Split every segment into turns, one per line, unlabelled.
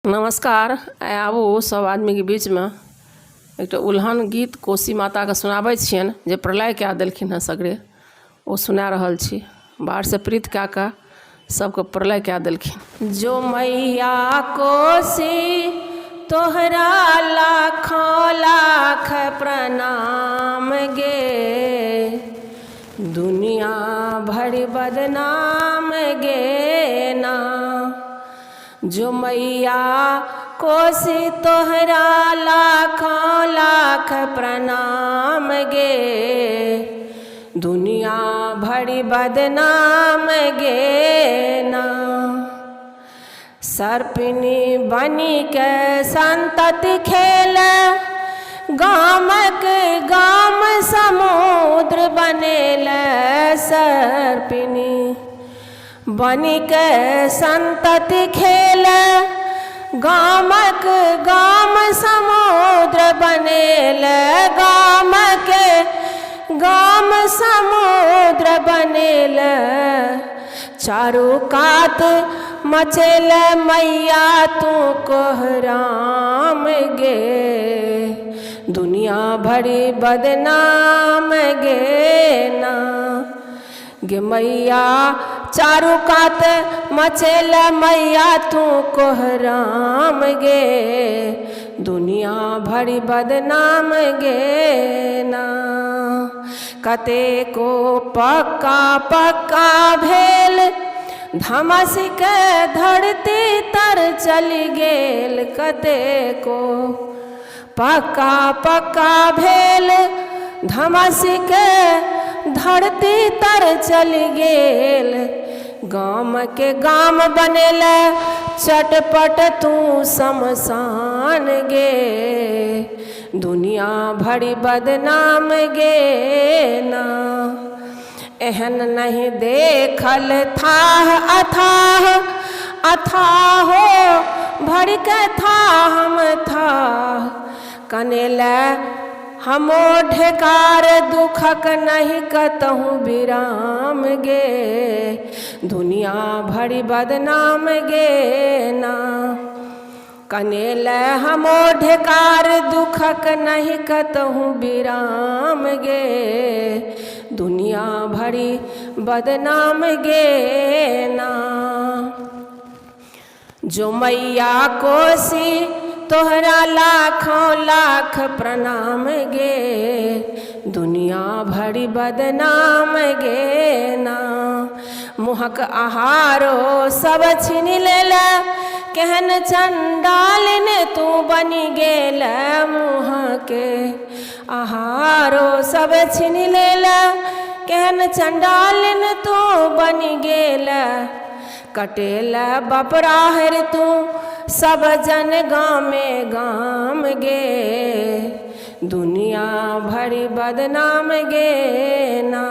नमस्कार। आबू सब आदमी के बीच में एक उल्हन गीत कोसी माता के सुनाबै छियन जे प्रलय कए देलखिन हँ सगरे। ओ सुना रहल छी। बाढ़ से प्रीत कए कऽ सबके प्रलय कए देलखिन। जो मैया कोसी तोहरा लाखों लाख प्रणाम गे, दुनिया भरि बदनाम गे ना। जो मैया कोसी तोहरा लाखों लाख प्रणाम गे, दुनिया भरी बदनाम गे ना। सर्पिनी बनी के संतति खेल, गामक गाम समुद्र बनेल। सर्पिनी बनी के संतति खेल, गामक गाम समुद्र बनेल। गामक गाम समुद्र बनेल, चारू कात मचेल मैया तू कोहराम गे, दुनिया भरी बदनाम गे ना। गे मैया चारू कात मचेल मैया तू कोहराम गे, दुनिया भरी बदनाम गे ना। कते को पक्का पक्का भेल, धमस के धरती तर चली गेल। कते को पक्का पक्का भेल, धमस के धरती तर चली गेल। गाम के गाम बनेल, चटपट तू शमशान गे, दुनिया भरी बदनाम गे ना। एहन नहीं देखल थाह अथाह, अथाहो भर के था हम था। कनेल हमो ढेकार दुखक नहीं कतहु विराम गे, दुनिया भरी बदनाम गे ना। कनेल हमो ढेकार दुखक नहीं कतहु विराम गे, दुनिया भरी बदनाम गे ना। जो मैया कोसी तोहरा लाखों लाख प्रणाम गे, दुनिया भरी बदनाम गे ना। मुहक आहारो सब छीन लेल, केहन चंडालिन तू बनी गेल। मुँह के आहारो सब छीन लेल, केहन चंडालिन तू बनी गेल। कटेल बपराहर तू सब जन गामे गाम गे, दुनिया भरी बदनाम गे ना।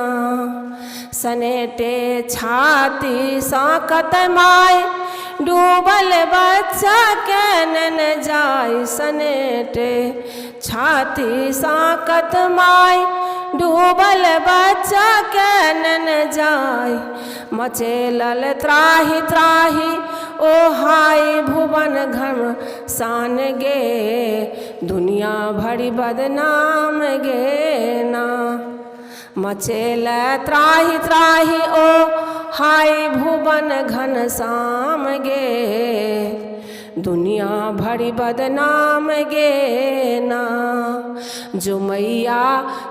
सनेटे छाती साकत माय, डूबल बच्चा के नन जाय। सनेटे छाती साकत माय, डूबल बच्चा के नन जाय। मचेलल त्राहि त्राहि ओ हाय भुवन घम सान गे, दुनिया भरी बदनाम गे ना। मचेल त्राहि त्राहि ओ हाय भुवन घन श्याम गे, दुनिया भरी बदनाम गे ना। जो मैया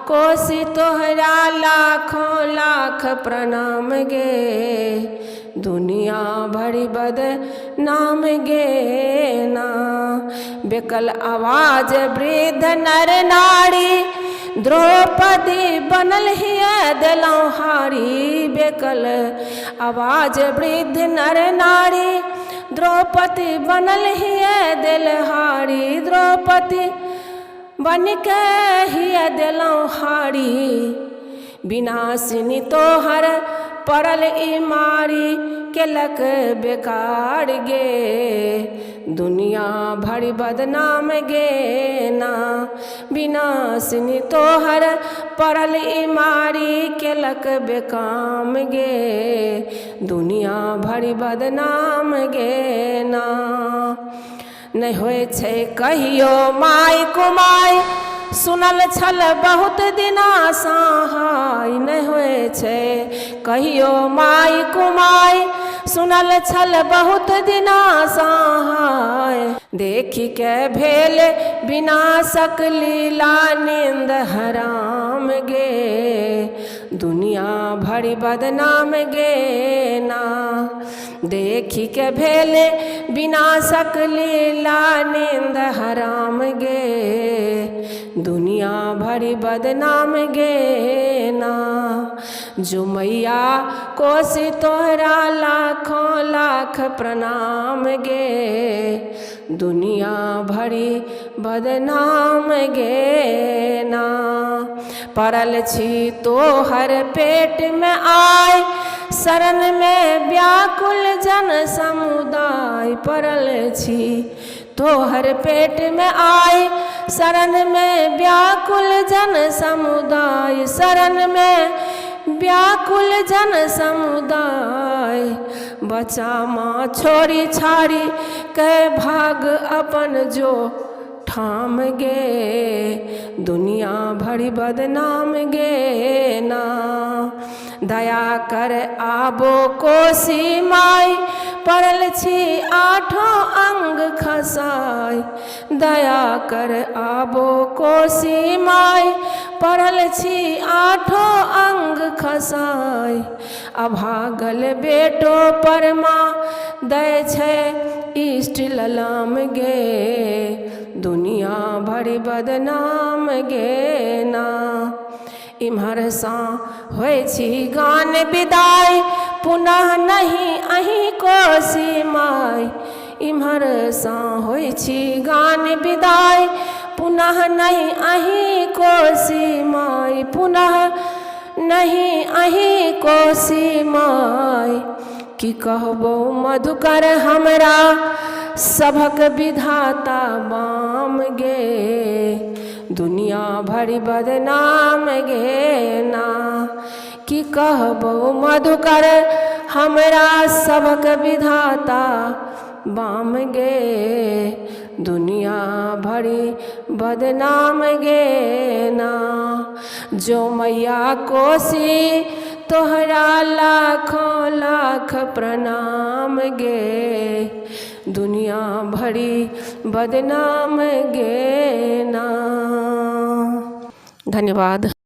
कोसी तोहरा लाखों लाख प्रणाम गे, दुनिया भरी बदनाम गे ना। बेकल आवाज वृद्ध नर नारी, द्रौपदी बनल हिय देलौं हारी। बेकल आवाज वृद्ध नर नारी, द्रौपदी बनल हिय देल हारी। द्रौपदी बन के हिय देलौं हारी, विनाशिनी तोहर पड़ल ई मारी। केलक बेकार गे, दुनिया भरी बदनाम गे ना। विनाशिनी तोहर पड़ल ई मारी, केलक बेकाम गे, दुनिया भरी बदनाम गे ना। नहीं होय छै कहियो माय कुमाय सुनल छल बहुत दिना सहाय नहीं होय छै कहियो माय कुमाय सुनल छल बहुत दिना सहाय देखी के भेल विनाशक लीला नींद हराम गे दुनिया भरी बदनाम गे ना देखी के भेल विनाशक लीला नींद हराम गे दुनिया भरी बदनाम गे ना जो मैया कोसी तोहरा लाखों लाख प्रणाम गे दुनिया भरी बदनाम गे ना पड़ल छी तोहर पेट में आय शरण में व्याकुल जन समुदाय पड़ल छी तोहर पेट में आय शरण में व्याकुल जन समुदाय शरण में व्याकुल जन समुदाय बचा माँ छोड़ी छाड़ी कह भाग अपन जो ठाम गे दुनिया भरी बदनाम गे ना दया कर आबो कोसी माय पड़ल छी आठों अंग खसाय दया कर आबो कोसी माय पड़ल छी आठों अंग खसाय अभागल बेटो परमा दै छै इष्ट ललाम गे दुनिया भरी बदनाम गे ना इम्हर सा होय छी गान विदाई पुनः नहीं अहीं कोसी माय इम्हर सा होय छी गान विदाई पुनः नहीं अहीं कोसी माय पुनः नहीं अहीं कोसी माय की कहबो मधुकर हमरा सभक विधाता बाम गे दुनिया भरी बदनाम गे ना की कहबो मधुकर हमरा सभक विधाता बाम गे दुनिया भरी बदनाम गे ना जो मैया कोसी तोहरा लाखों लाख प्रणाम गे दुनिया भरी बदनाम गे ना। धन्यवाद।